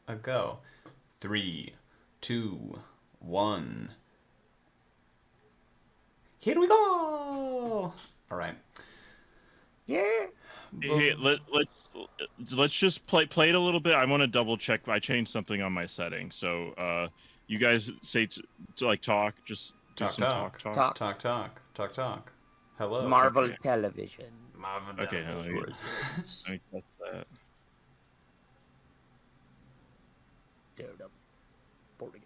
a go. 3, 2, 1. Here we go! Alright. Yeah. Hey, let's just play it a little bit. I want to double check. I changed something on my setting, so you guys say to like talk. Just do Talk, some talk. talk. Talk. Talk, talk. Talk, talk. Hello. Marvel Okay. Television. Marvel Okay, now Television. let me test that. Daredevil. Boring.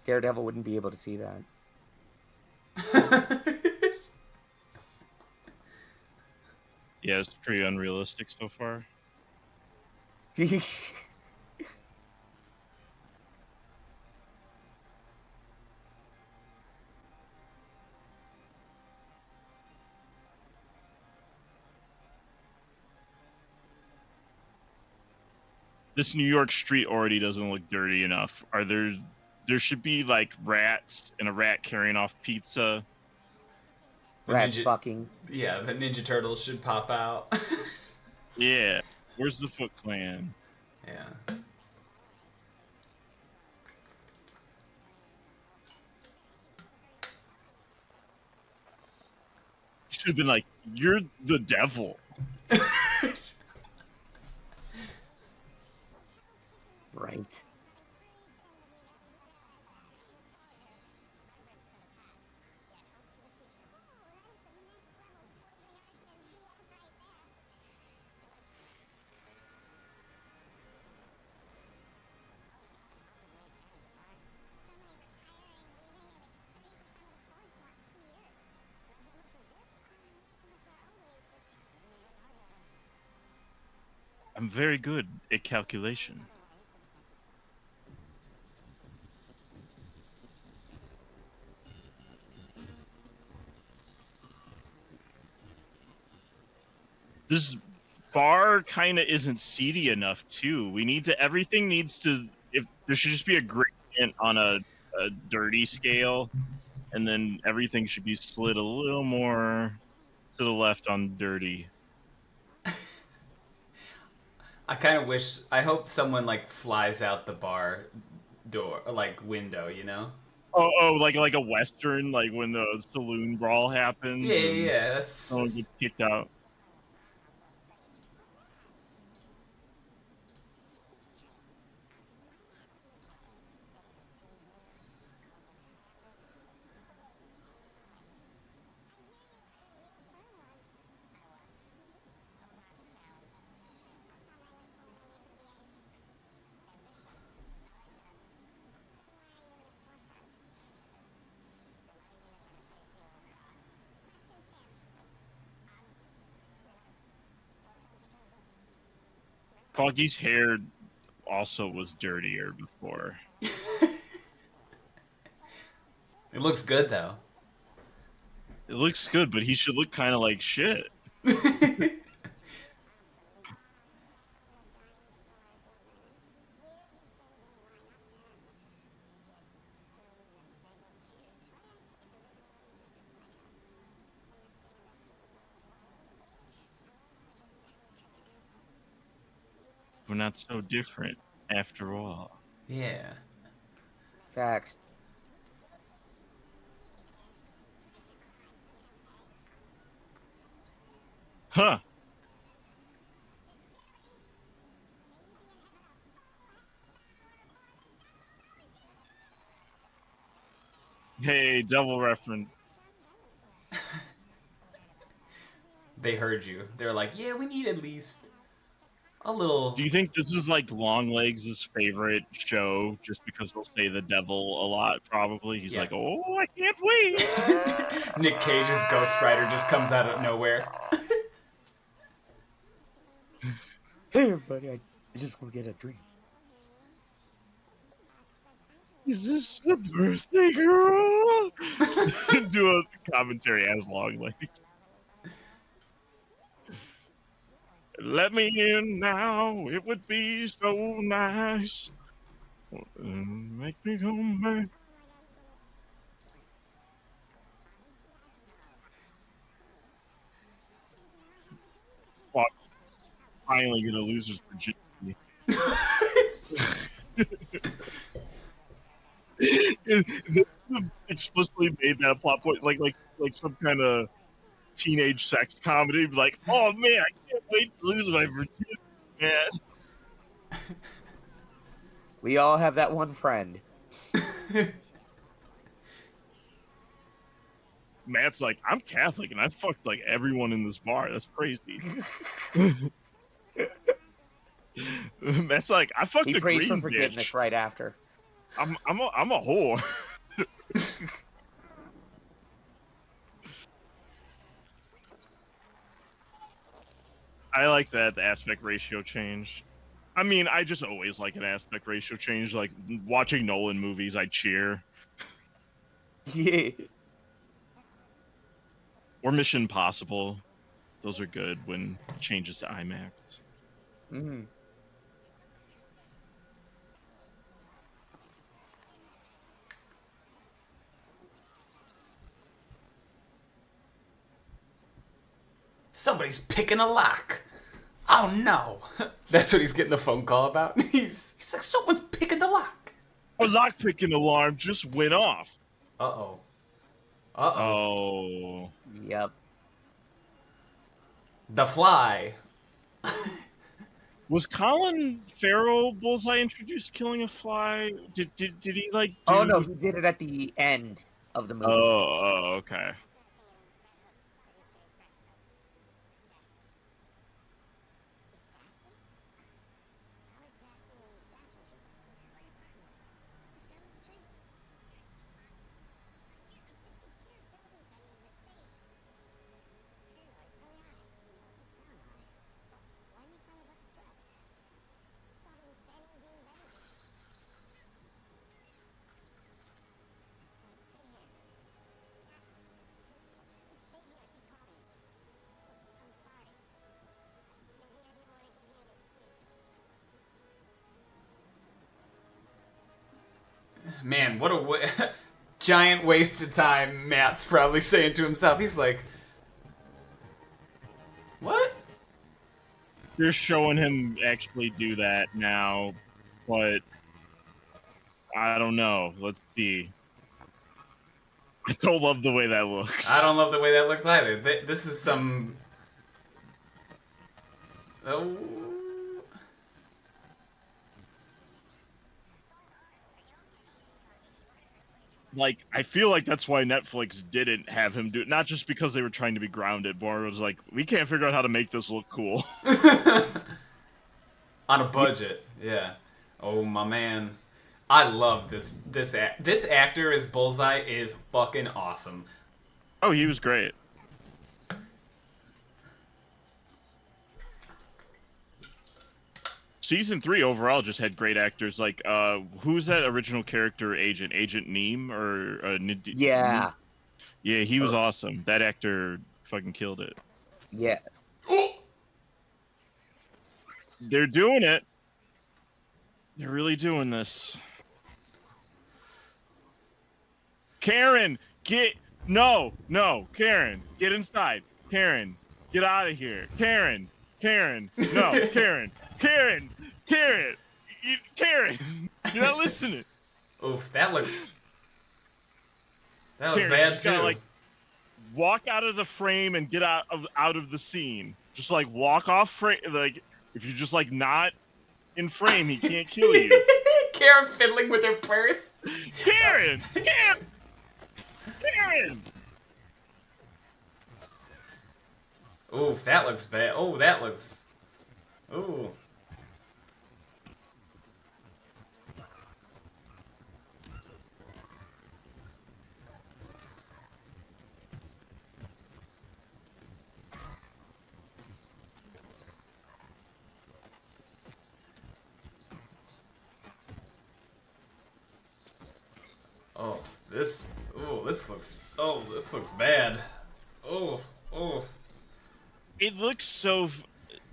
Daredevil wouldn't be able to see that. Yeah, it's pretty unrealistic so far. This New York street already doesn't look dirty enough. There should be like rats and a rat carrying off pizza. Rats Ninja, fucking. yeah, the Ninja Turtles should pop out. Yeah. Where's the Foot Clan? Yeah. Should have been like, you're the devil. Right. I'm very good at calculation. This bar kind of isn't seedy enough too. Everything needs to, if there should just be a gradient on a dirty scale, and then everything should be slid a little more to the left on dirty. I kind of wish. I hope someone like flies out the bar door, like window. You know? Oh, like a western, like when the saloon brawl happens Yeah, and yeah. someone gets kicked out. Foggy's hair also was dirtier before. It looks good though. It looks good, but he should look kind of like shit. We're not so different after all. Yeah. Facts. Huh. Hey, devil reference. They heard you. They're like, yeah, we need at least a little. Do you think this is like Longlegs' favorite show just because they'll say the devil a lot, probably? He's Yeah. like, oh, I can't wait. Nick Cage's Ghost Rider just comes out of nowhere. Hey, everybody, I just want to get a drink. Is this the birthday girl? Do a commentary as Longlegs. Let me in now. It would be so nice. Make me come back. Well, finally gonna lose his virginity. It's just- They explicitly made that plot point like some kind of teenage sex comedy. Like, oh man, I can't wait to lose my virginity, man. We all have that one friend. Matt's like, I'm Catholic and I fucked like everyone in this bar. That's crazy. Matt's like, I fucked He a prays for green forgiveness bitch. right after. I'm a whore. I like that the aspect ratio change. I mean, I just always like an aspect ratio change. Like watching Nolan movies, I cheer. Yeah. Or Mission Impossible. Those are good when it changes to IMAX. Mm. Somebody's picking a lock. Oh no. That's what he's getting the phone call about. He's like, someone's picking the lock. A lockpicking alarm just went off. Uh-oh. Uh-oh. Oh. Yep. The Fly. Was Colin Farrell Bullseye introduced killing a fly? Did he like do... Oh no, he did it at the end of the movie. Oh, okay. Man, what a giant waste of time Matt's probably saying to himself. He's like, what? They're showing him actually do that now, but I don't know. Let's see. I don't love the way that looks. I don't love the way that looks either. This is some... Oh... Like, I feel like that's why Netflix didn't have him do it. Not just because they were trying to be grounded, but it was like, we can't figure out how to make this look cool. On a budget, yeah. Oh my man, I love this actor as Bullseye is fucking awesome. Oh, he was great. Season 3 overall just had great actors. Like, who's that original character agent? Agent Neem or Yeah. Yeah, he was awesome. That actor fucking killed it. Yeah. They're doing it. They're really doing this. Karen, no, Karen, get inside. Karen, get out of here. Karen, no, Karen, Karen, you're not listening. Oof, that looks Karen, bad just too. gotta, like, walk out of the frame and get out of the scene. Just like walk off frame. Like if you're just like not in frame, he can't kill you. Karen fiddling with her purse. Karen. Oof, that looks bad. Oh, that looks. Ooh. Oh, this looks bad. Oh. It looks so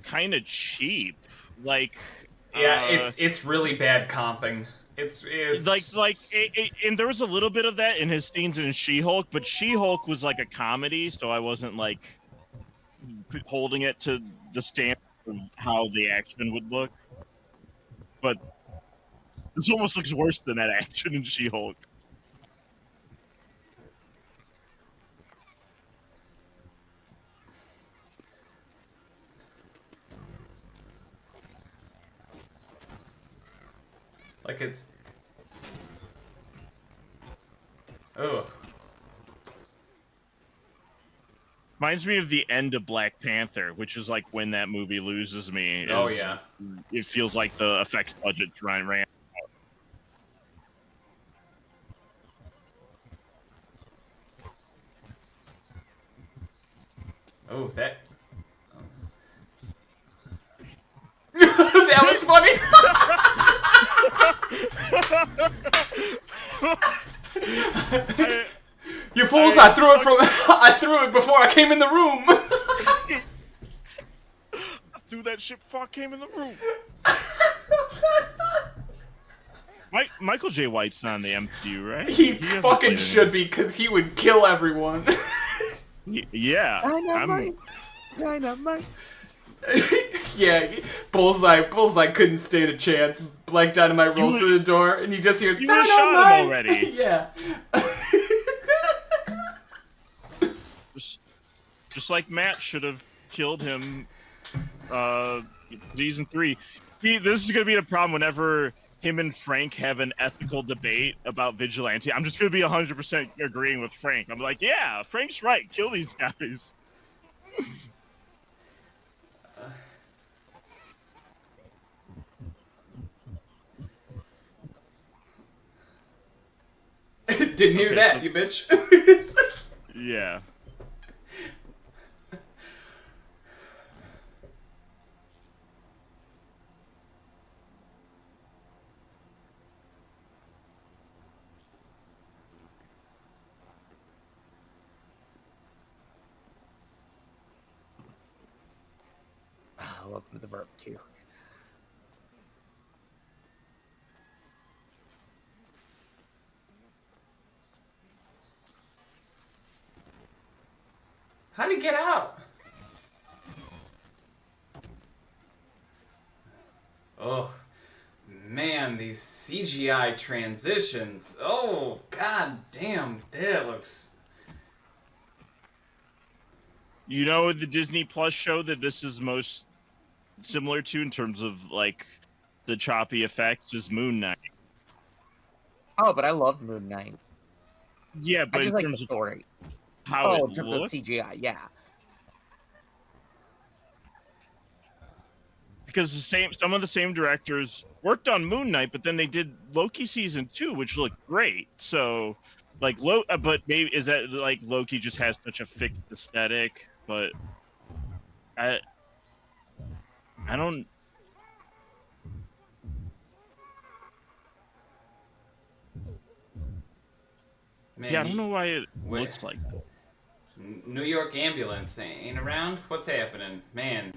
kind of cheap. Like, Yeah, it's really bad comping. It's and there was a little bit of that in his scenes in She-Hulk, but She-Hulk was like a comedy, so I wasn't like holding it to the standard of how the action would look. But this almost looks worse than that action in She-Hulk. like it's. Ugh. Reminds me of the end of Black Panther, which is like when that movie loses me. Oh yeah. It feels like the effects budget ran. Oh, that. That was funny. You fools! I threw it before I came in the room. I threw that shit before I came in the room. Michael J. White's not in the MCU, right? He hasn't fucking played should be, because he would kill everyone. Yeah. Dynamite. Yeah, Bullseye couldn't stand a chance. Black Dynamite rolls through the door, and you just hear You would've shot him already. Yeah. Just like Matt should have killed him season 3. This is gonna be the problem whenever him and Frank have an ethical debate about vigilante. I'm just gonna be 100% agreeing with Frank. I'm like, yeah, Frank's right. Kill these guys. Didn't hear that, you bitch. Yeah. Welcome to the burp too. How'd he get out? Ugh. Man, these CGI transitions. Oh, god damn. That looks... You know the Disney Plus show that this is most similar to in terms of like the choppy effects is Moon Knight. Oh, but I loved Moon Knight. Yeah, but I just in like the terms of story. how Oh, in it terms of looks, CGI, yeah. because some of the same directors worked on Moon Knight, but then they did Loki season 2, which looked great. So, like, but maybe is that like Loki just has such a fixed aesthetic? But I don't. Man, Yeah, I don't know why it Wait. looks like that. New York ambulance ain't around? What's happening? Man.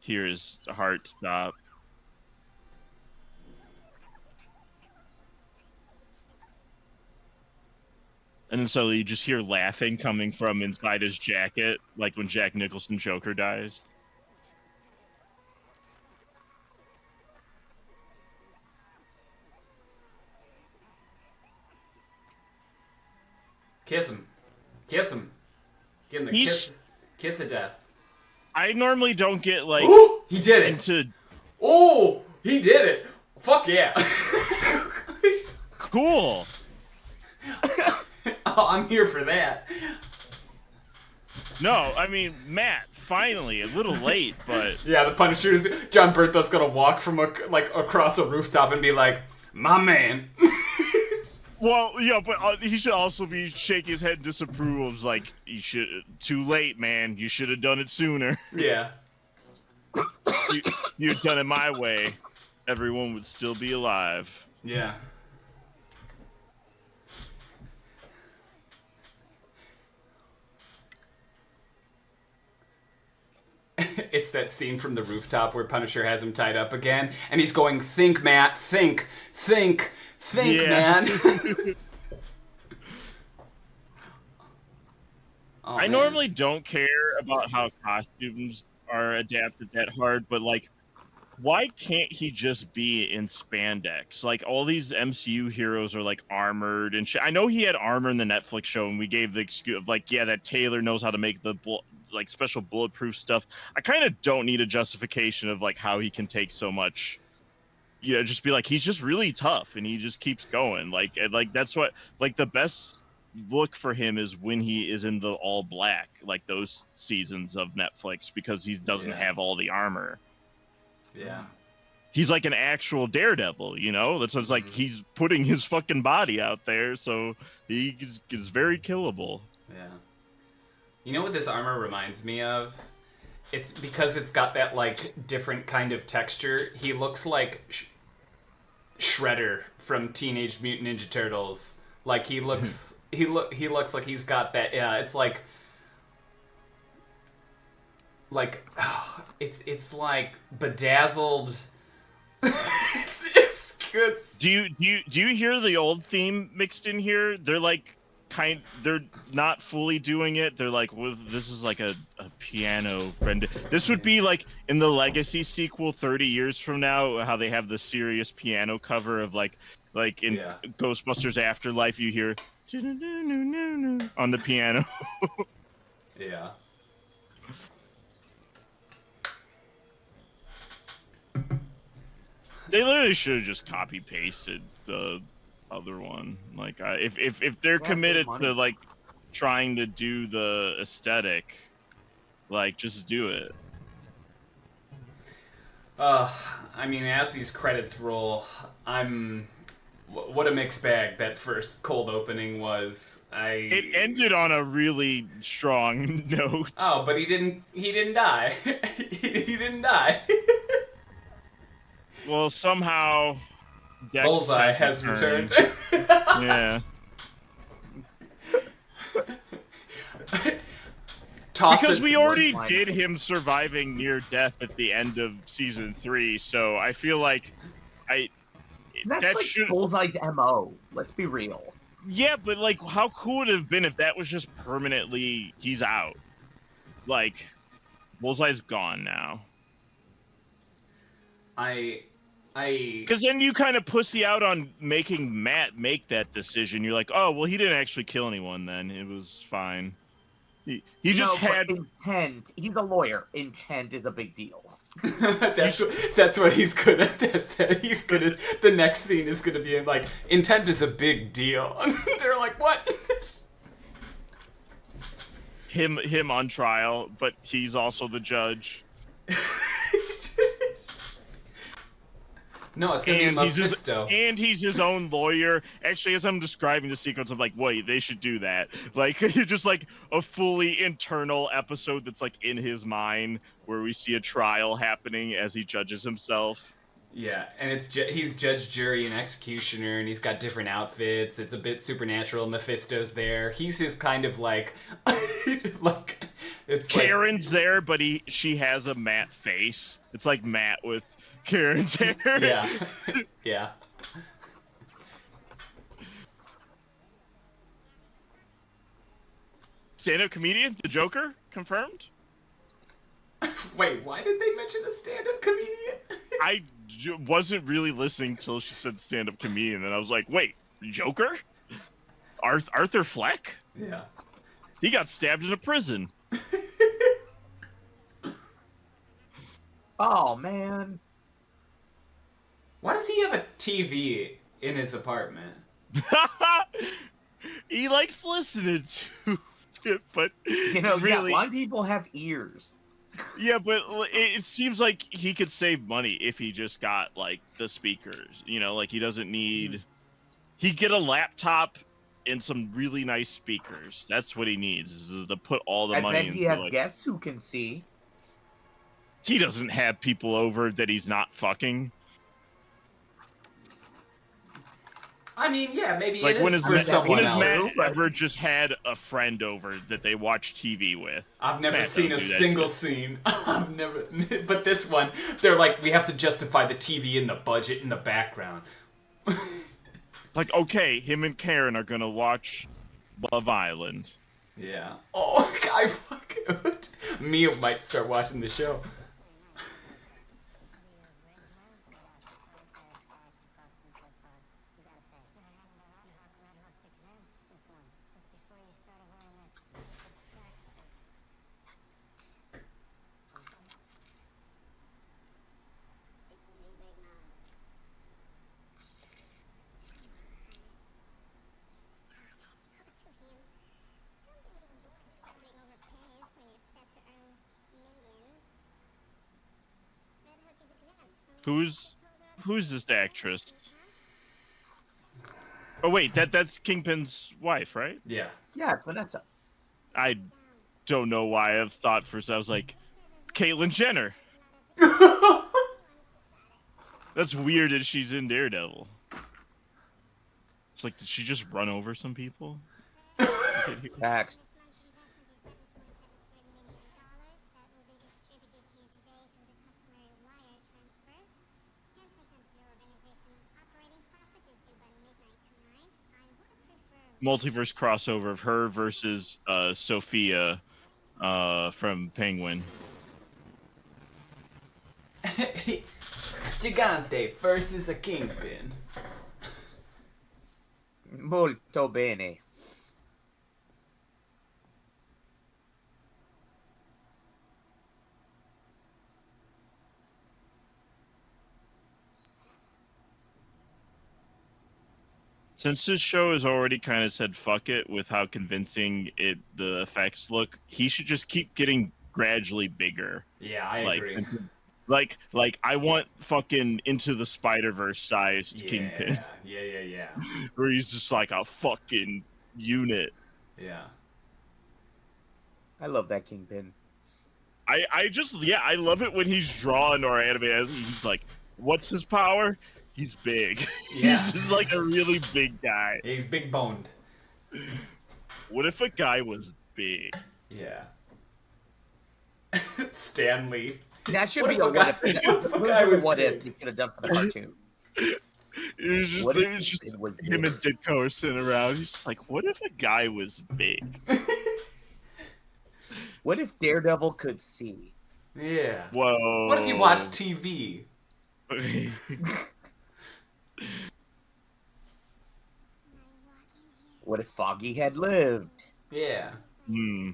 Here is a heart stop. And then so you just hear laughing coming from inside his jacket, like when Jack Nicholson Joker dies. Kiss him. Kiss him. Give him the kiss of death. I normally don't get like He did it. into Oh, he did it. Fuck yeah. cool. Oh, I'm here for that. No, I mean Matt. Finally, a little late, but Yeah, the Punisher is John Bertha's gonna walk from across a rooftop and be like, "My man." well, yeah, but he should also be shaking his head in disapproval. Of like, you should too late, man. You should have done it sooner. Yeah. You'd done it my way. Everyone would still be alive. Yeah. it's that scene from the rooftop where Punisher has him tied up again, and he's going, "Think, Matt, think, Yeah. man." Oh, I man. normally don't care about how costumes are adapted that hard, but like, why can't he just be in spandex? Like, all these MCU heroes are like armored and shit. I know he had armor in the Netflix show, and we gave the excuse of like, yeah, that Taylor knows how to make the like special bulletproof stuff. I kind of don't need a justification of like how he can take so much. You know, just be like, he's just really tough and he just keeps going. Like, and like that's what like the best look for him is when he is in the all black, like those seasons of Netflix, because he doesn't have all the armor. Yeah. He's like an actual daredevil, you know? That's what's like, he's putting his fucking body out there, so he is very killable. Yeah. You know what this armor reminds me of? It's because it's got that like different kind of texture. He looks like Shredder from Teenage Mutant Ninja Turtles. Like he looks he looks like he's got that. Yeah, it's like it's like bedazzled. it's good. Do you hear the old theme mixed in here? They're like they're not fully doing it. They're like, well, this is like a piano rendition. This would be like in the Legacy sequel 30 years from now, how they have the serious piano cover of like in Ghostbusters Afterlife, you hear on the piano. Yeah. They literally should have just copy pasted the other one. Like, if they're committed to like trying to do the aesthetic, like just do it. I mean, as these credits roll, what a mixed bag that first cold opening was. It ended on a really strong note. Oh, but he didn't die. he didn't die. Well, somehow Dex Bullseye has returned. Yeah. Because we already did him surviving near death at the end of season 3, so I feel like that's like Bullseye's MO. Let's be real. Yeah, but like, how cool would it have been if that was just permanently he's out? Like, Bullseye's gone now. Because then you kind of pussy out on making Matt make that decision. You're like, oh, well, he didn't actually kill anyone then. It was fine. He just had intent. He's a lawyer. Intent is a big deal. that's what he's good at. He's good at. The next scene is going to be like, intent is a big deal. They're like, what? Him on trial, but he's also the judge. No, it's gonna be Mephisto. And he's his own lawyer. Actually, as I'm describing the sequence, I'm like, wait, they should do that. Like, just like a fully internal episode that's like in his mind, where we see a trial happening as he judges himself. Yeah, and he's judge, jury, and executioner, and he's got different outfits. It's a bit supernatural. Mephisto's there. He's his kind of like, like it's Karen's there, but she has a Matt face. It's like Matt with Karen's hair. Yeah. Yeah. Stand-up comedian, the Joker, confirmed? Wait, why did they mention a stand-up comedian? I wasn't really listening till she said stand-up comedian, and I was like, wait, Joker? Arthur Fleck? Yeah. He got stabbed in a prison. Oh, man. Why does he have a TV in his apartment? He likes listening to it, but really, blind people have ears. Yeah, but it seems like he could save money if he just got like the speakers. You know, like he doesn't need. He'd get a laptop and some really nice speakers. That's what he needs, is to put all the money. And then he has guests who can see. He doesn't have people over that he's not fucking. I mean, yeah, maybe Like it is for when someone has Matt else. ever just had a friend over that they watch TV with? I've never Matt seen don't a do that single shit. scene. I've never. But this one, they're like, we have to justify the TV and the budget in the background. Like, okay, him and Karen are gonna watch Love Island. Yeah. Oh, I fucking. Mia might start watching the show. Who's this actress? Oh wait, that's Kingpin's wife, right? Yeah. Yeah, Vanessa. I don't know why I've thought first. I was like, Caitlyn Jenner. That's weird that she's in Daredevil. It's like, did she just run over some people? Facts. Multiverse crossover of her versus Sophia from Penguin. Gigante versus a kingpin. Molto bene. Since this show has already kind of said fuck it with how convincing the effects look, he should just keep getting gradually bigger. Yeah, I Like, agree. Like I want fucking Into the Spider-Verse sized Kingpin, Yeah. where he's just like a fucking unit. Yeah. I love that Kingpin. I love it when he's drawn or animated. He's like, what's his power? He's big. Yeah. He's just like a really big guy. He's big boned. What if a guy was big? Yeah. Stanley. That should What be if a a guy- what if. what if a guy was What big? if you could have done for the cartoon? What if It's just it was him big? and Ditko are sitting around. He's just like, what if a guy was big? What if Daredevil could see? Yeah. Whoa. What if you watched TV? What if Foggy had lived? Yeah. Hmm.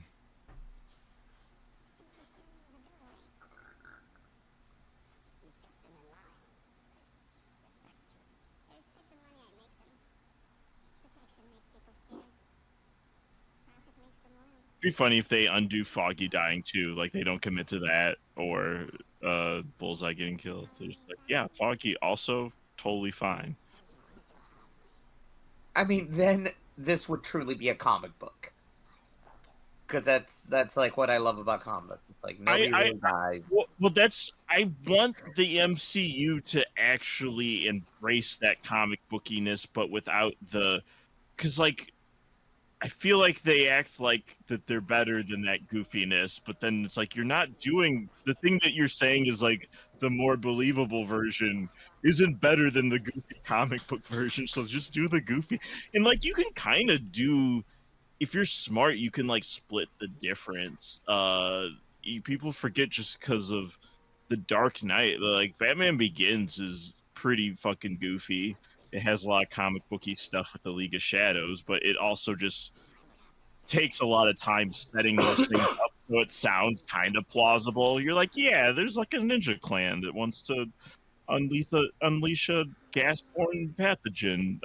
Be funny if they undo Foggy dying too, like they don't commit to that, or Bullseye getting killed. They're just like, yeah, Foggy also totally fine. I mean, then this would truly be a comic book. Because that's like what I love about comics. It's like nobody really dies. Well, that's I want the MCU to actually embrace that comic bookiness, but without the, because like I feel like they act like that they're better than that goofiness, but then it's like you're not doing the thing that you're saying is like the more believable version isn't better than the goofy comic book version, so just do the goofy. And like you can kind of do, if you're smart, you can like split the difference. People forget just because of the Dark Knight, like Batman Begins is pretty fucking goofy. It has a lot of comic booky stuff with the League of Shadows, but it also just takes a lot of time setting those things up so it sounds kind of plausible. You're like, yeah, there's like a ninja clan that wants to unleash a gas-borne pathogen.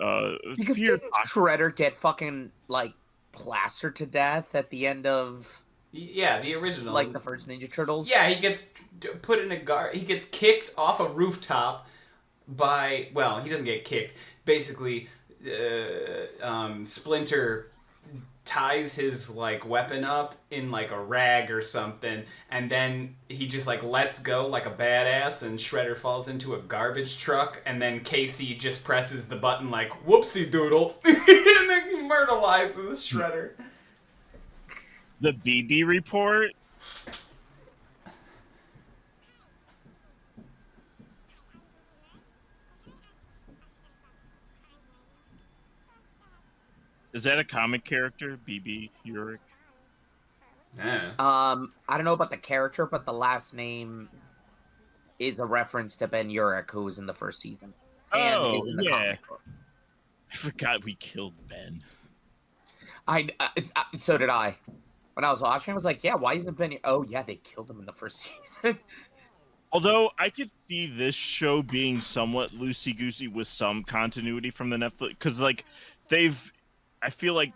Because Fear didn't Shredder get fucking like plastered to death at the end of Yeah, the original. like the first Ninja Turtles? Yeah, he gets put in a guard. He gets kicked off a rooftop by. Well, he doesn't get kicked. Basically, Splinter ties his like weapon up in like a rag or something, and then he just like lets go like a badass, and Shredder falls into a garbage truck, and then Casey just presses the button like whoopsie doodle, and then myrtleizes Shredder. The BB report. Is that a comic character, BB Uric? Yeah. I don't know about the character, but the last name is a reference to Ben Urich, who was in the first season. And is in the comic book. I forgot we killed Ben. So did I. When I was watching, I was like, yeah, why isn't Ben... Oh, yeah, they killed him in the first season. Although I could see this show being somewhat loosey-goosey with some continuity from the Netflix, because like they've, I feel like,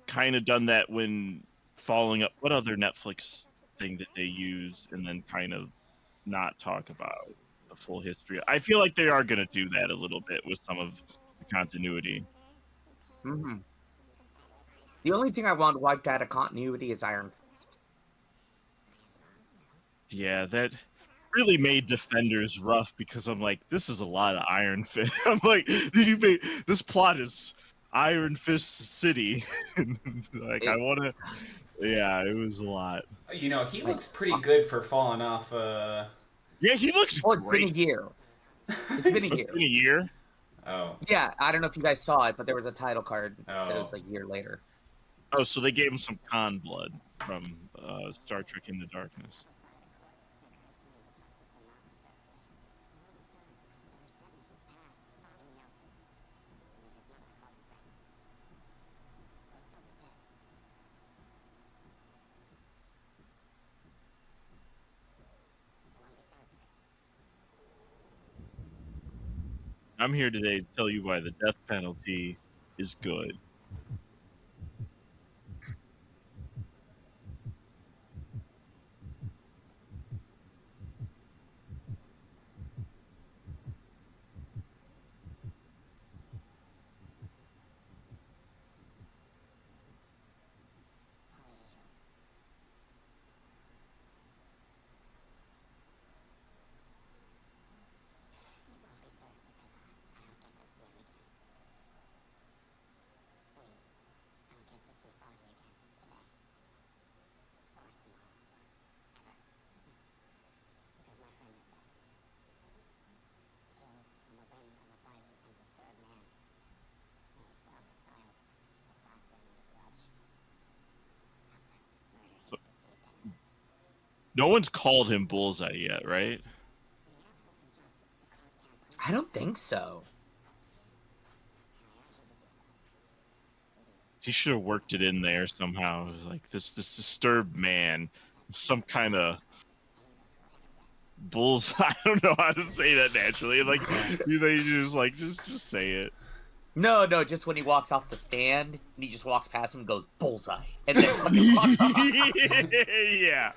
kind of done that when following up. What other Netflix thing that they use and then kind of not talk about the full history? I feel like they are going to do that a little bit with some of the continuity. Mm-hmm. The only thing I want wiped out of continuity is Iron Fist. Yeah, that really made Defenders rough because I'm like, this is a lot of Iron Fist. I'm like, this plot is Iron Fist City. Like, I want to. Yeah, it was a lot. You know, he looks pretty good for falling off. Yeah, he looks Well, it's great. been a year. It's been a year. It's been a year. Oh. Yeah, I don't know if you guys saw it, but there was a title card that said it Oh. was like a year later. Oh, so they gave him some Khan blood from Star Trek Into Darkness. I'm here today to tell you why the death penalty is good. No one's called him Bullseye yet, right? I don't think so. He should have worked it in there somehow. It was like this disturbed man, some kind of bullseye. I don't know how to say that naturally. Like you just like just say it. No, just when he walks off the stand and he just walks past him and goes, bullseye. And then fucking walks off. Yeah.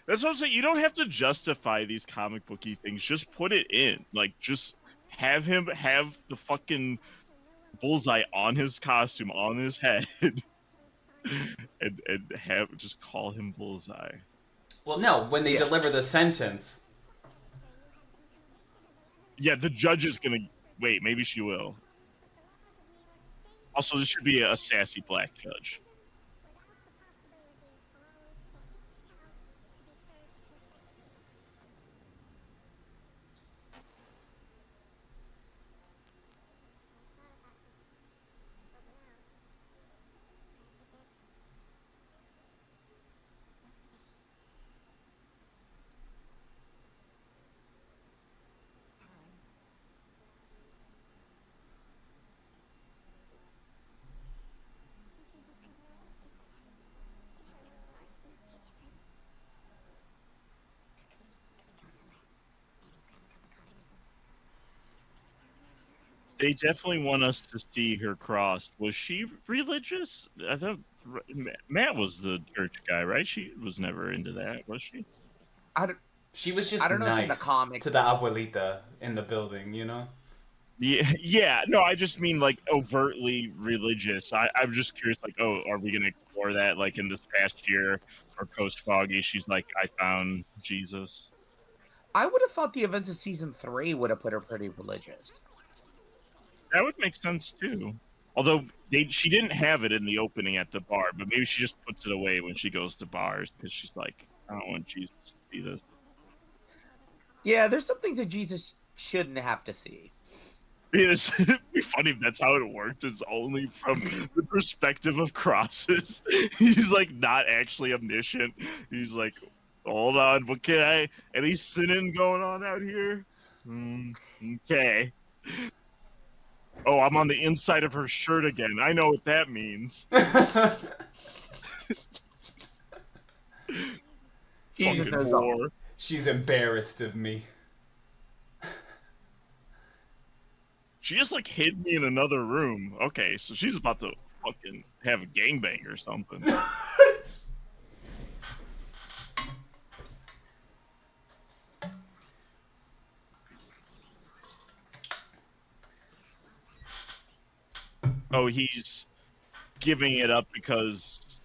That's what I'm saying. You don't have to justify these comic booky things. Just put it in. Like, just have him have the fucking bullseye on his costume, on his head, and have just call him Bullseye. Well, no, when they deliver the sentence. Yeah, the judge is gonna wait. Maybe she will. Also, this should be a sassy black judge. They definitely want us to see her crossed. Was she religious? I thought Matt was the church guy, right? She was never into that, was she? She was just I don't know if in the nice comic- to the abuelita in the building, you know? Yeah. No, I just mean like overtly religious. I'm just curious, like, oh, are we gonna explore that like in this past year or post Foggy? She's like, I found Jesus. I would have thought the events of season 3 would have put her pretty religious. That would make sense too. Although she didn't have it in the opening at the bar, but maybe she just puts it away when she goes to bars because she's like, I don't want Jesus to see this. Yeah, there's some things that Jesus shouldn't have to see. It'd be funny if that's how it worked. It's only from the perspective of crosses. He's like not actually omniscient. He's like, hold on, but can I? Any sinning going on out here? Okay. Oh, I'm on the inside of her shirt again. I know what that means. Jesus knows war. all. She's embarrassed of me. She just like hid me in another room. Okay, so she's about to fucking have a gangbang or something. Oh, he's giving it up because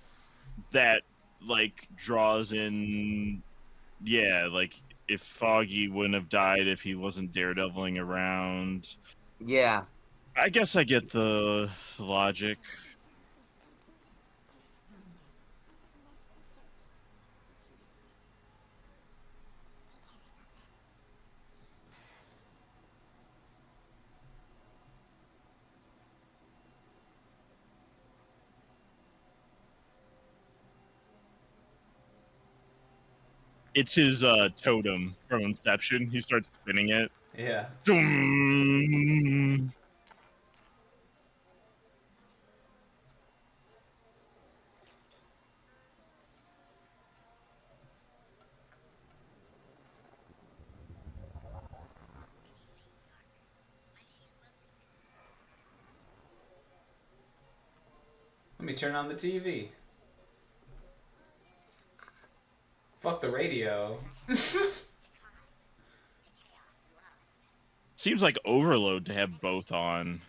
that like draws in, yeah, like if Foggy wouldn't have died if he wasn't daredeviling around. Yeah. I guess I get the logic. It's his totem from Inception. He starts spinning it. Yeah. Doom. Let me turn on the TV. Fuck the radio. Seems like overload to have both on.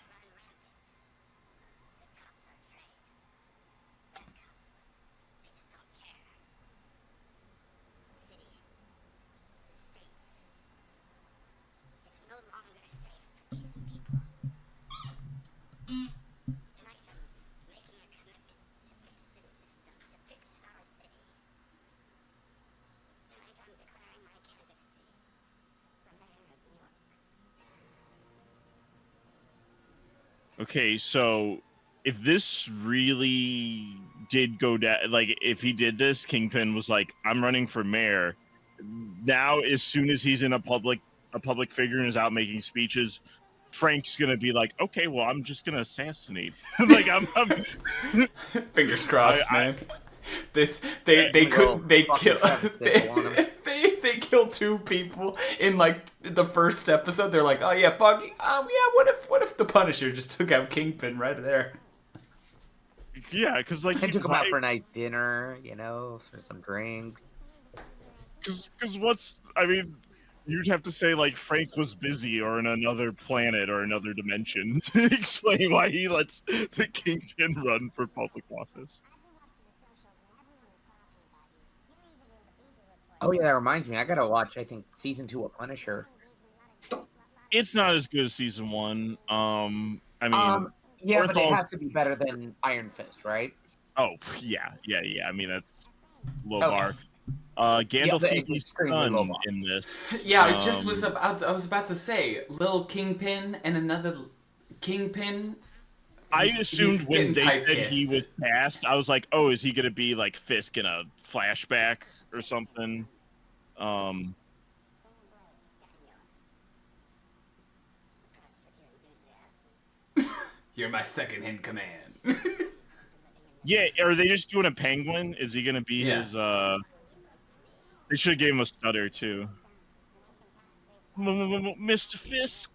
Okay, so if this really did go down, like if he did this, Kingpin was like, "I'm running for mayor." Now, as soon as he's in a public figure and is out making speeches, Frank's gonna be like, "Okay, well, I'm just gonna assassinate." Like I'm Fingers crossed, man. They kill two people in like the first episode. They're like, oh yeah, Foggy. Yeah, what if the Punisher just took out Kingpin right there? Yeah, because like I took him out for a nice dinner, for some drinks. Because I mean, you'd have to say like Frank was busy or in another planet or another dimension to explain why he lets the Kingpin run for public office. Oh yeah, that reminds me. I gotta watch. I think season 2 of Punisher. It's not as good as season 1. I mean, yeah, but it has to be better than Iron Fist, right? Oh yeah. I mean, that's low bar. Gandalf's son in this. Yeah, I was about to say Lil Kingpin and another Kingpin. I assumed when they said he was cast, I was like, oh, is he gonna be like Fisk in a flashback or something? You're my second in command. Yeah, are they just doing a penguin? Is he gonna be his? They should have gave him a stutter too. Mr. Fisk.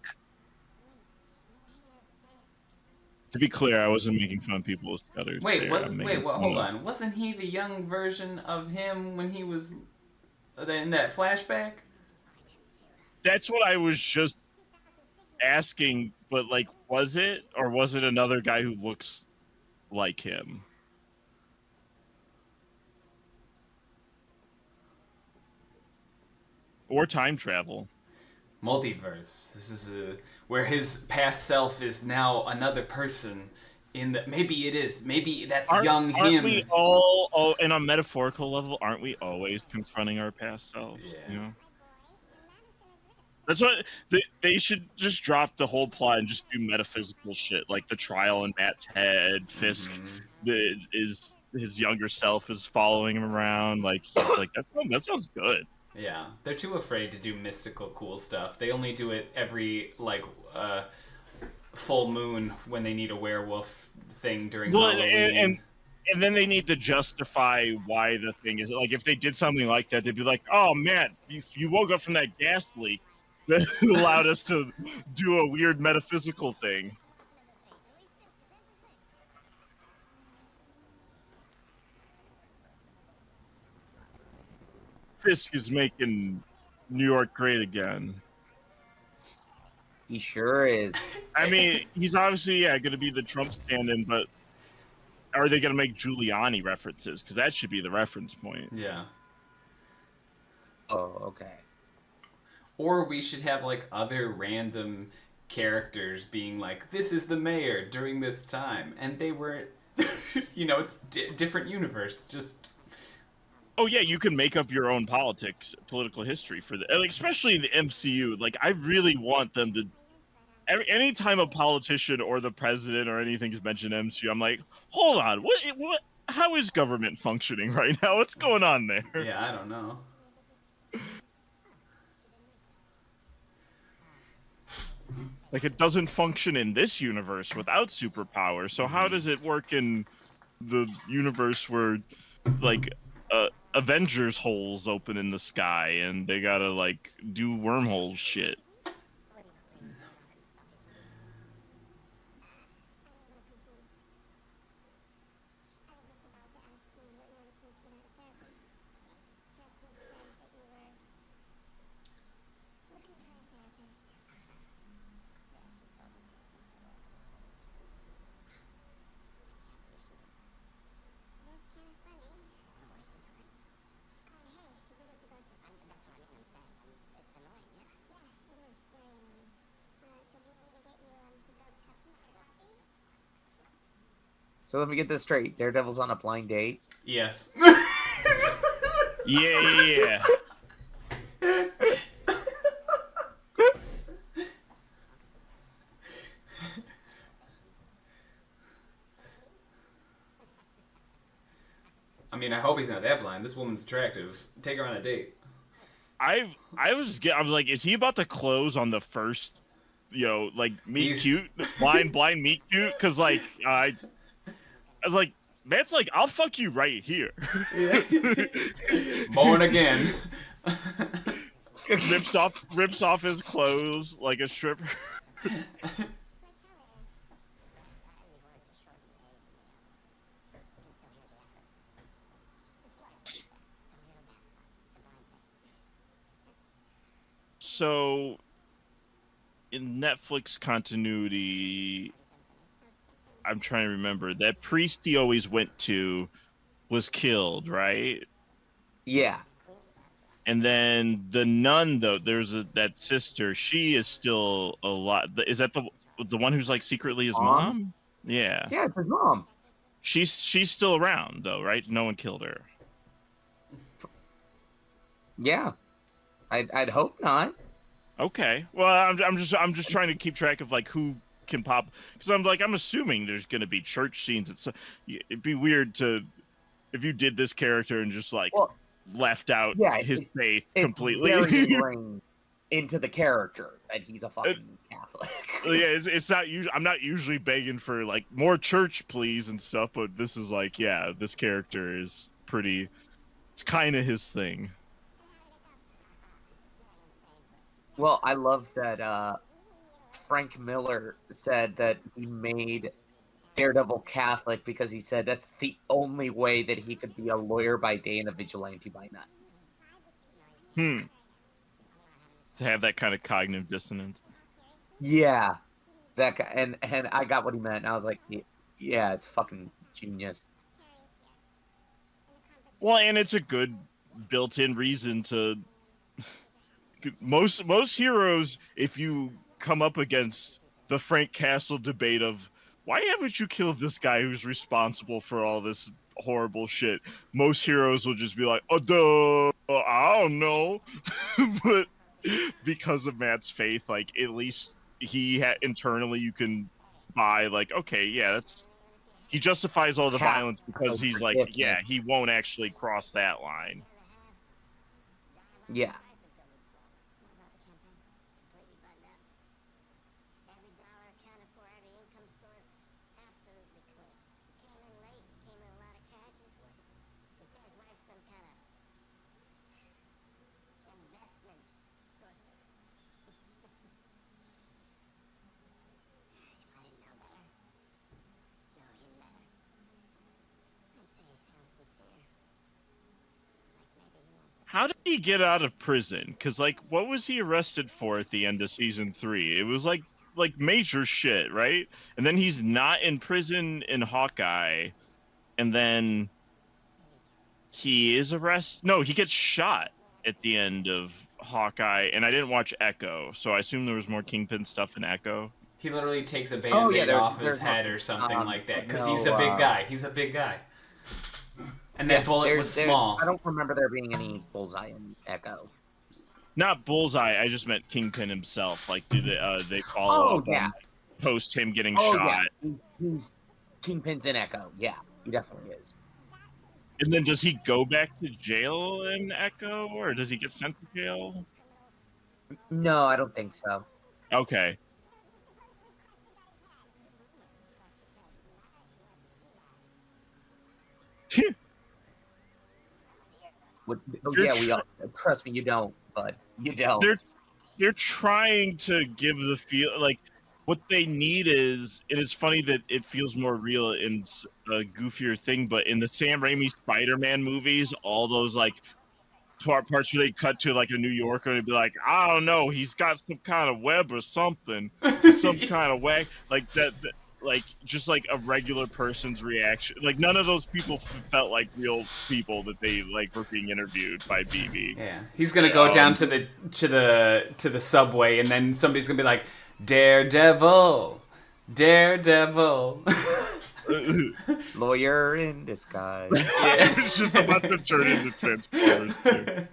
To be clear, I wasn't making fun of people with stutters. Hold on. Wasn't he the young version of him when he was in that flashback? That's what I was just asking, but like, was it another guy who looks like him? Or time travel. Multiverse. This is where his past self is now another person. Maybe it is. Maybe that's young aren't him. we all? Oh, and on a metaphorical level, aren't we always confronting our past selves? Yeah. You know. That's what they should just drop the whole plot and just do metaphysical shit, like the trial in Matt's head. Fisk, is his younger self is following him around. Like he's like that sounds good. Yeah, they're too afraid to do mystical cool stuff. They only do it every full moon when they need a werewolf thing during Halloween. And then they need to justify why the thing is like if they did something like that, they'd be like, "Oh man, you woke up from that gas leak that allowed us to do a weird metaphysical thing." Fisk is making New York great again. He sure is. I mean, he's obviously going to be the Trump stand-in, but are they going to make Giuliani references? Because that should be the reference point. Yeah. Oh, okay. Or we should have like other random characters being like, "This is the mayor during this time," and they were, it's different universe. Just. Oh yeah, you can make up your own political history for the, like, especially in the MCU. Like, I really want them to. Anytime a politician or the president or anything is mentioned in MCU, I'm like, hold on, what? How is government functioning right now? What's going on there? Yeah, I don't know. Like, it doesn't function in this universe without superpowers. So how does it work in the universe where, like, Avengers holes open in the sky and they gotta like do wormhole shit? So let me get this straight. Daredevil's on a blind date? Yes. Yeah. I mean, I hope he's not that blind. This woman's attractive. Take her on a date. I was like, is he about to close on the first, like meet cute, blind meet cute? Because like I was like, Matt's like, I'll fuck you right here. Yeah. Born again. rips off his clothes like a stripper. So, in Netflix continuity, I'm trying to remember, that priest he always went to was killed, right? Yeah. And then the nun, though, that sister, she is still alive. Is that the one who's like secretly his mom? Yeah. Yeah, it's his mom. She's still around though, right? No one killed her. Yeah. I'd hope not. Okay. Well, I'm just trying to keep track of like who can pop, because I'm assuming there's gonna be church scenes. It'd be weird if you did this character and just like left out his faith completely. It's very ingrained into the character that he's a fucking Catholic. Yeah, it's not usually. I'm not usually begging for like more church, please, and stuff. But this is like, yeah, this character is pretty. It's kind of his thing. Well, I love that Frank Miller said that he made Daredevil Catholic because he said that's the only way that he could be a lawyer by day and a vigilante by night. To have that kind of cognitive dissonance. Yeah, that guy, and I got what he meant. And I was like, yeah, it's fucking genius. Well, and it's a good built-in reason to most heroes. If you come up against the Frank Castle debate of why haven't you killed this guy who's responsible for all this horrible shit, most heroes will just be like, oh, duh, I don't know. But because of Matt's faith, like at least internally you can buy like, okay, yeah, that's he justifies all the Cat violence because he's like, forgive yeah, him. he won't actually cross that line. Yeah. How did he get out of prison? Because like, what was he arrested for at the end of season 3? It was like major shit, right? And then he's not in prison in Hawkeye, and then he is arrested. No, he gets shot at the end of Hawkeye, and I didn't watch Echo, so I assume there was more Kingpin stuff in Echo. He literally takes a Oh yeah, band-aid off his there's head or something like that because he's a no, big guy. He's a big guy. And yeah, that bullet was small. I don't remember there being any bullseye in Echo. Not Bullseye. I just meant Kingpin himself. Like, do they follow Oh up yeah. on post him getting Oh shot? yeah. He's Kingpin's in Echo. Yeah, he definitely is. And then does he go back to jail in Echo, or does he get sent to jail? No, I don't think so. Okay. You're We all, trust me, you don't, but you don't. they're trying to give the feel like what they need is, and it's funny that it feels more real in a goofier thing, but in the Sam Raimi Spider-Man movies, all those like parts where they cut to like a New Yorker and it'd be like, I don't know, he's got some kind of web or something, some kind of whack, like that like just like a regular person's reaction. Like none of those people felt like real people that they like were being interviewed by BB. Yeah, he's gonna go down to the subway, and then somebody's gonna be like, Daredevil, Daredevil. Lawyer in disguise. Yeah. It's just about to turn into Transformers too.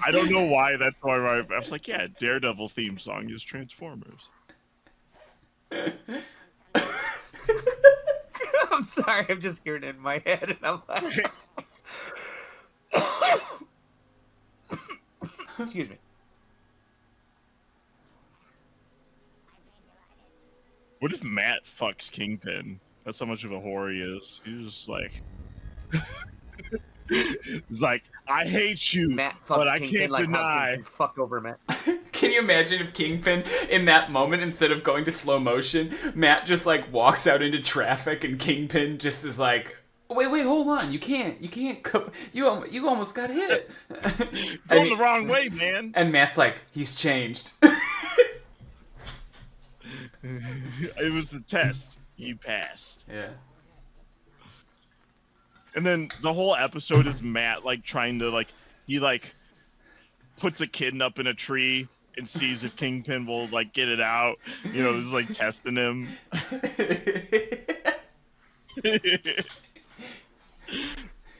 I don't know why that's why I was like, yeah, Daredevil theme song is Transformers. I'm sorry, I'm just hearing it in my head, and I'm like, excuse me. What if Matt fucks Kingpin? That's how much of a whore he is. He's just like, he's like, I hate you, Matt but fucks I Kingpin can't like how deny. Kingpin fucked over Matt. Can you imagine if Kingpin, in that moment, instead of going to slow motion, Matt just like walks out into traffic, and Kingpin just is like, wait, hold on, you can't go, you almost got hit. Going the wrong way, man. And Matt's like, he's changed. It was the test. You passed. Yeah. And then the whole episode is Matt like trying to like he like puts a kitten up in a tree and sees if Kingpin will like get it out. You know, just like testing him.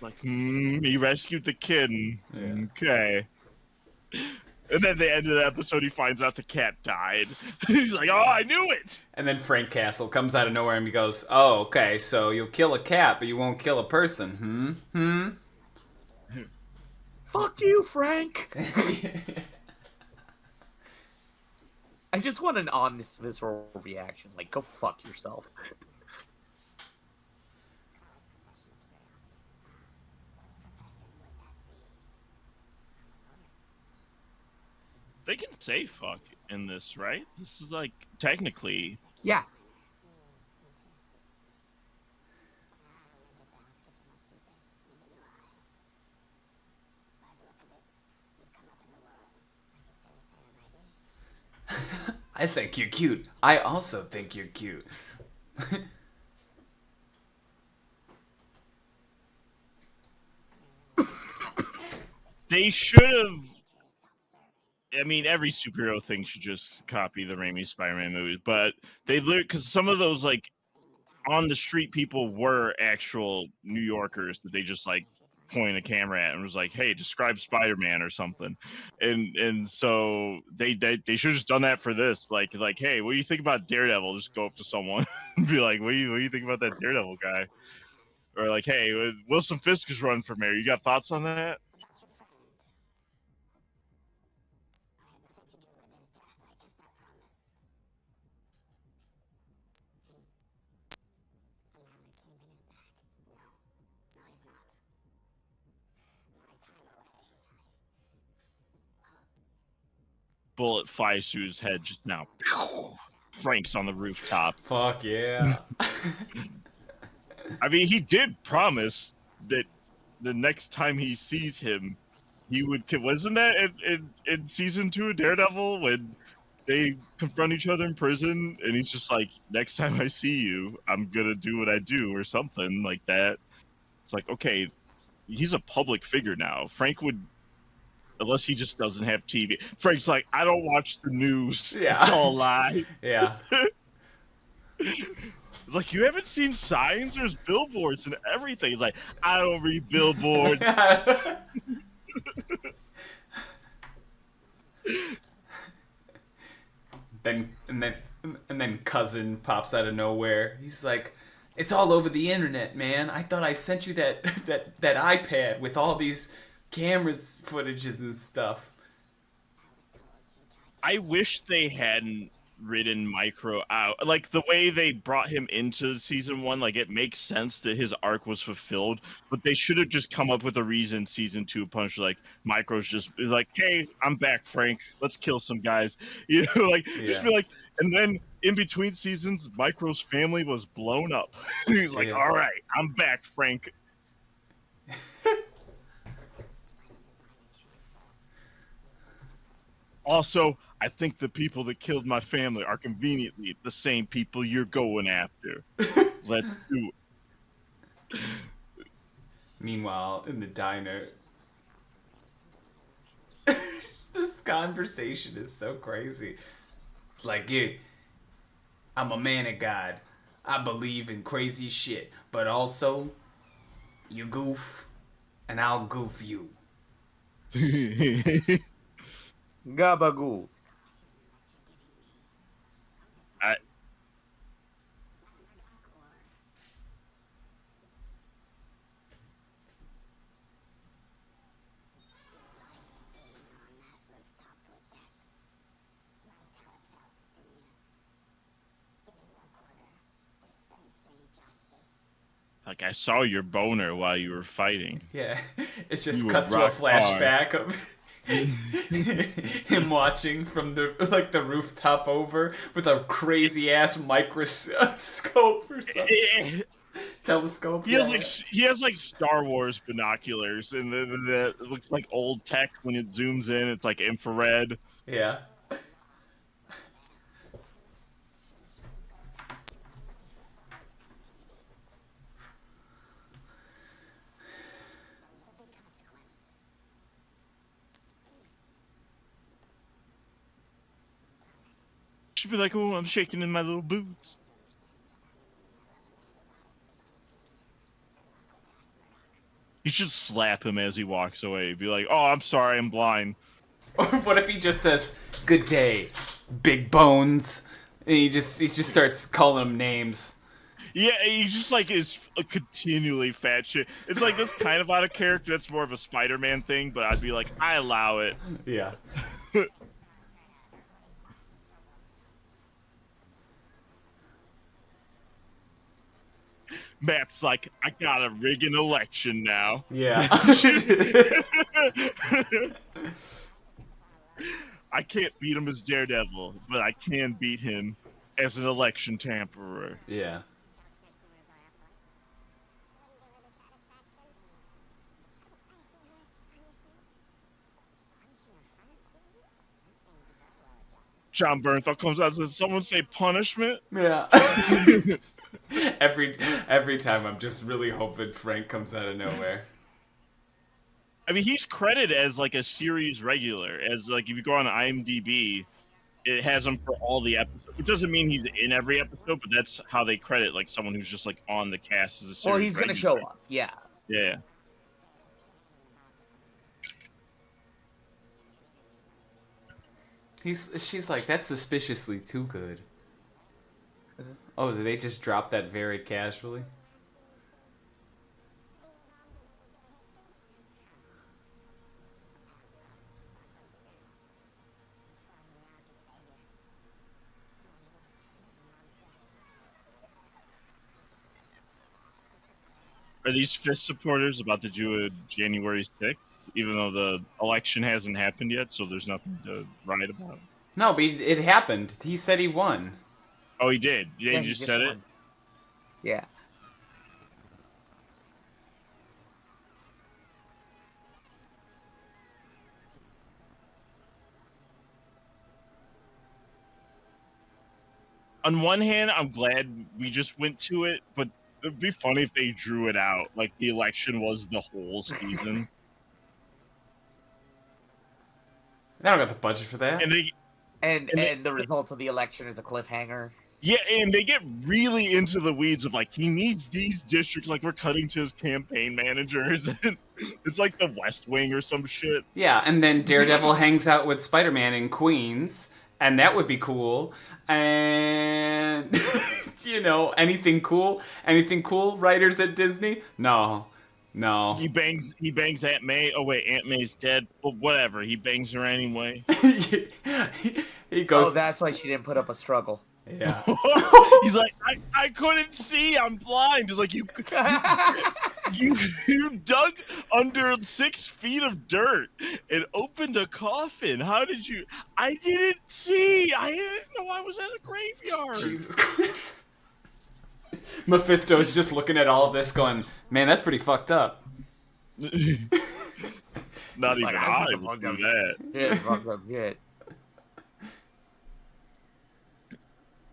Like, he rescued the kitten. Yeah. Okay. And then at the end of the episode, he finds out the cat died. He's like, oh, I knew it! And then Frank Castle comes out of nowhere and he goes, oh, okay, so you'll kill a cat, but you won't kill a person, Fuck you, Frank! I just want an honest, visceral reaction. Like, go fuck yourself. They can say fuck in this, right? This is like, technically... Yeah. I think you're cute. I also think you're cute. They should have. I mean, every superhero thing should just copy the Raimi Spider-Man movies, but they because some of those like on the street people were actual New Yorkers that they just like point a camera at and was like, "Hey, describe Spider-Man" or something, and so they should have just done that for this. Like, hey, what do you think about Daredevil? Just go up to someone and be like, what do you think about that Daredevil guy? Or like, hey, Wilson Fisk is running for mayor. You got thoughts on that? Bullet flies through his head just now. Frank's on the rooftop. Fuck yeah. I mean, he did promise that the next time he sees him, he would. Wasn't that in season 2 of Daredevil when they confront each other in prison, and he's just like, "Next time I see you, I'm gonna do what I do," or something like that. It's like, okay, he's a public figure now. Frank would. Unless he just doesn't have TV. Frank's like, I don't watch the news. Yeah. It's all a lie. Yeah. It's like, you haven't seen signs? There's billboards and everything. It's like, I don't read billboards. then cousin pops out of nowhere. He's like, "It's all over the internet, man. I thought I sent you that iPad with all these cameras footages and stuff." I wish they hadn't written Micro out. Like, the way they brought him into season 1, like, it makes sense that his arc was fulfilled, but they should have just come up with a reason season 2 punch, like, Micro's just is like, "Hey, I'm back, Frank. Let's kill some guys." You know, like, just be like, and then in between seasons, Micro's family was blown up. He's like, "All right, I'm back, Frank." Also, I think the people that killed my family are conveniently the same people you're going after. Let's do it. Meanwhile, in the diner, this conversation is so crazy. It's like, yeah, I'm a man of God. I believe in crazy shit, but also, you goof, and I'll goof you. Gabagoo. Like, I saw your boner while you were fighting. Yeah, it just You cuts would to a rock flashback of him watching from the rooftop over with a crazy ass microscope or something. Telescope. He has like Star Wars binoculars, and it looks like old tech when it zooms in. It's like infrared. Yeah. Should be like, "Oh, I'm shaking in my little boots." You should slap him as he walks away. Be like, "Oh, I'm sorry, I'm blind." Or what if he just says, "Good day, big bones," and he just starts calling him names. Yeah, he just like is a continually fat shit. It's like, that's kind of out of character. That's more of a Spider-Man thing, but I'd be like, I allow it. Yeah. Matt's like, I gotta rig an election now. Yeah. I can't beat him as Daredevil, but I can beat him as an election tamperer. Yeah. John Bernthal comes out and says, "Someone say punishment." Yeah. every time I'm just really hoping Frank comes out of nowhere. I mean, he's credited as like a series regular. As like if you go on IMDb, it has him for all the episodes. It doesn't mean he's in every episode, but that's how they credit like someone who's just like on the cast as a series. Well, he's gonna regular. show up. Yeah. Yeah. She's like, that's suspiciously too good. Oh, did they just drop that very casually? Are these Fist supporters about to do a January 6th, even though the election hasn't happened yet, so there's nothing to write about? No, but it happened. He said he won. Oh, he did. Yeah, he you just said won. it? Yeah. On one hand, I'm glad we just went to it, but it'd be funny if they drew it out. Like the election was the whole season. They don't got the budget for that. and they And the results of the election is a cliffhanger. Yeah, and they get really into the weeds of like he needs these districts, like we're cutting to his campaign managers. It's like the West Wing or some shit. Yeah, and then Daredevil hangs out with Spider-Man in Queens, and that would be cool. And you know, anything cool? Anything cool? Writers at Disney? No. He bangs Aunt May. Oh wait, Aunt May's dead. But whatever, he bangs her anyway. He goes. Oh, that's why she didn't put up a struggle. Yeah. He's like, I couldn't see. I'm blind. He's like, you dug under 6 feet of dirt and opened a coffin. How did you? I didn't see. I didn't know I was at a graveyard. Jesus Christ. Mephisto's just looking at all of this going, man, that's pretty fucked up. Not even Like, I should've would fucked do up. that. Yeah, fucked up shit.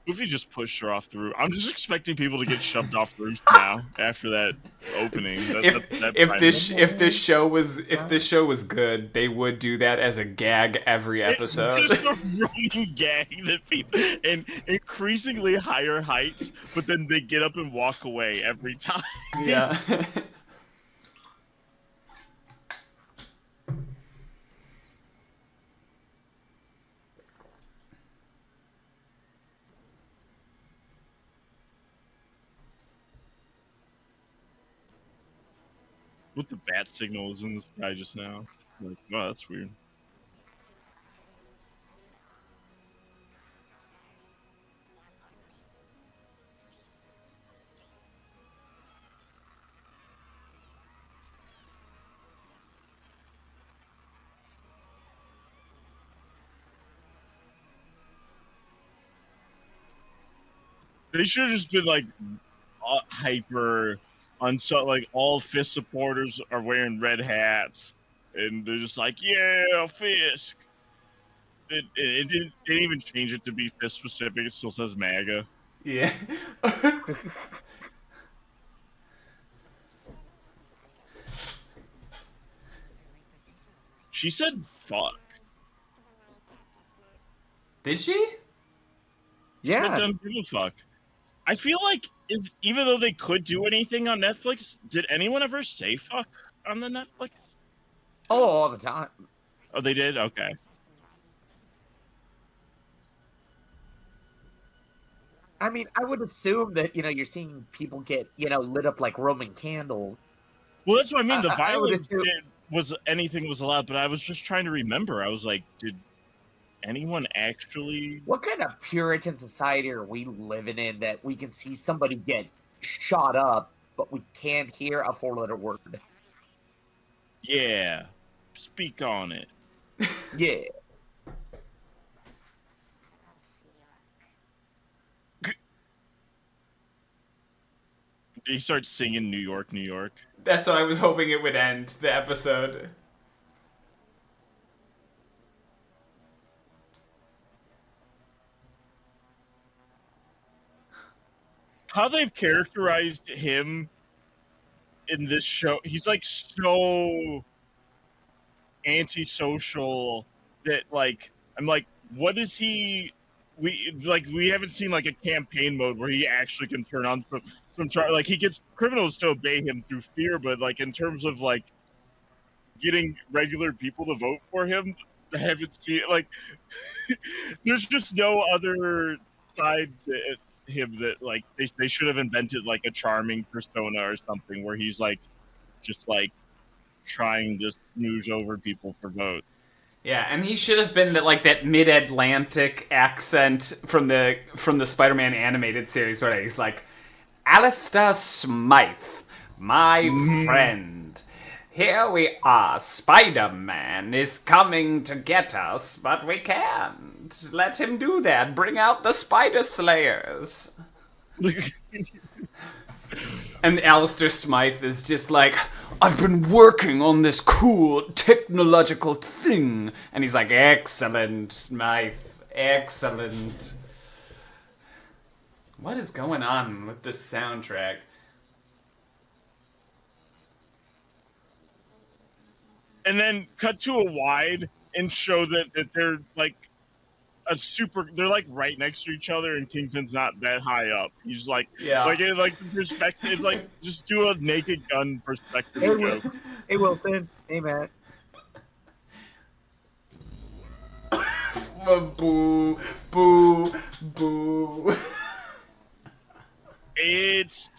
If he just pushed her off the roof, I'm just expecting people to get shoved off roofs now after that opening. If this show was good, they would do that as a gag every episode. It's just a running gag that people and increasingly higher heights, but then they get up and walk away every time. Yeah. What the bat signal was in the sky just now? Like, wow, that's weird. They should have just been like hyper on so like all Fisk supporters are wearing red hats and they're just like, yeah, Fisk. It didn't even change it to be Fisk specific. It still says MAGA. Yeah. She said fuck. Did she? She Yeah. doesn't give a fuck. I feel like even though they could do anything on Netflix, did anyone ever say fuck on the Netflix? Oh, all the time. Oh, they did? Okay. I mean, I would assume that, you're seeing people get, lit up like Roman candles. Well, that's what I mean. The I would violence assume- anything was allowed, but I was just trying to remember. I was like, did anyone actually? What kind of Puritan society are we living in that we can see somebody get shot up, but we can't hear a 4-letter word? Yeah, speak on it. Yeah. He starts singing "New York, New York." That's what I was hoping it would end, the episode. how they've characterized him in this show. He's like so antisocial that like I'm like, what is he? We haven't seen like a campaign mode where he actually can turn on like he gets criminals to obey him through fear, but like in terms of like getting regular people to vote for him, I haven't seen like there's just no other side to him that like they should have invented like a charming persona or something where he's like just like trying to snooze over people for votes. Yeah, and he should have been like that mid-Atlantic accent from the Spider-Man animated series where he's like, Alistair Smythe, my friend. Here we are. Spider-Man is coming to get us, but we can't. Let him do that. Bring out the Spider Slayers. And Alistair Smythe is just like, I've been working on this cool technological thing. And he's like, excellent, Smythe. Excellent. What is going on with this soundtrack? And then cut to a wide and show that they're like they're like right next to each other and Kingpin's not that high up. He's like, Yeah. like the perspective. It's like just do a Naked Gun perspective Hey, joke. Hey, Wilson. Hey, Matt. Boo, boo, boo. It's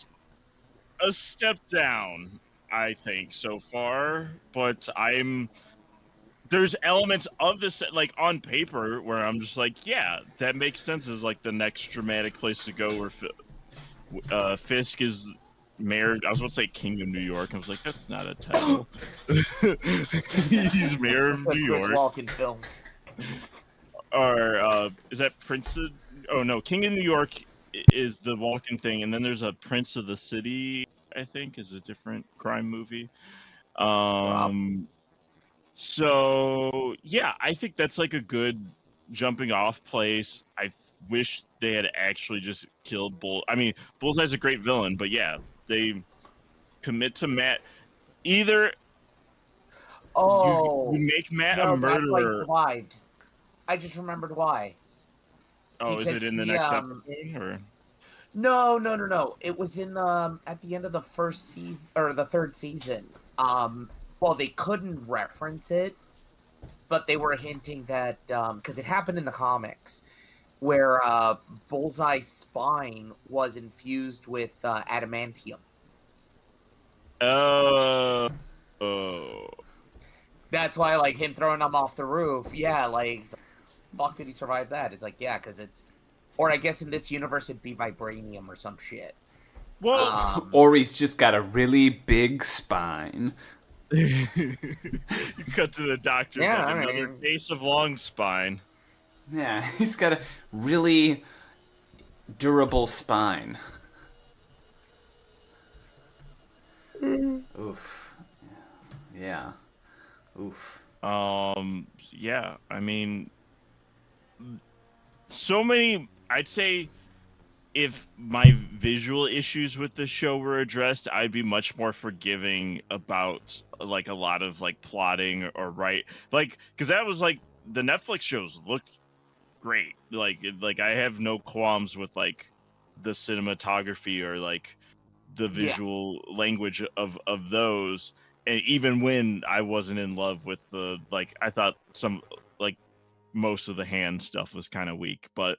a step down, I think, so far, but there's elements of this like on paper where I'm just like, yeah, that makes sense as like the next dramatic place to go where Fisk is mayor. I was about to say King of New York. I was like, that's not a title. He's mayor of That's a New Chris York. Walken film. Or is that Prince of? Oh no, King of New York is the Walken thing, and then there's a Prince of the City. I think is a different crime movie. So yeah, I think that's like a good jumping off place. I wish they had actually just killed Bull. I mean, Bullseye's a great villain, but yeah, they commit to Matt. Either Oh, you make Matt no, a Matt White murderer. survived. I just remembered why. Oh, is Because it in the he, next episode or? No. It was in the at the end of the first season or the third season. Well, they couldn't reference it, but they were hinting that because it happened in the comics, where Bullseye's spine was infused with adamantium. Oh. That's why, like, him throwing him off the roof. Yeah, like, fuck did he survive that? It's like, yeah, because it's, or I guess in this universe it'd be vibranium or some shit. Well, Or he's just got a really big spine. you cut to the doctor's Yeah, like I another mean- case of long spine. Yeah, he's got a really durable spine. Oof. Yeah. Oof. Yeah, I mean, so many. I'd say if my visual issues with the show were addressed, I'd be much more forgiving about like a lot of like plotting or right, like because that was like the Netflix shows looked great. Like I have no qualms with like the cinematography or like the visual language of those. And even when I wasn't in love with the like, I thought some like most of the hand stuff was kind of weak, but